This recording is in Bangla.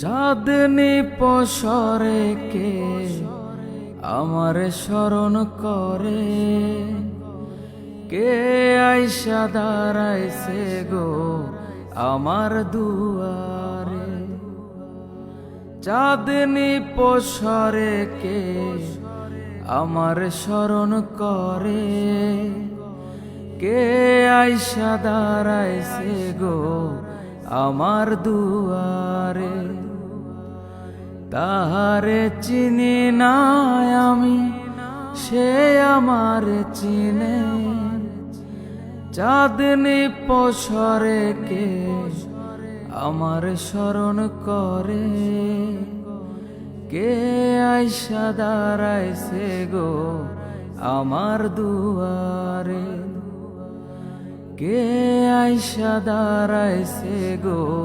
চাঁদনি পসরে কে আমার স্মরণ করে, কে আইসা দাঁড়াইছে গো আমার দুয়ারে। চাঁদনি পসরে কে আমার স্মরণ করে, কে আইসা দাঁড়াইছে গো আমার দুয়ারে। তাহারে চিনি না আমি, সে আমার চিনে। চাঁদনি পসরে কে আমার স্মরণ করে, কে আইসা দাঁড়াইছে গো আমার দুয়ারে, কে আইসা দাঁড়াইছে গো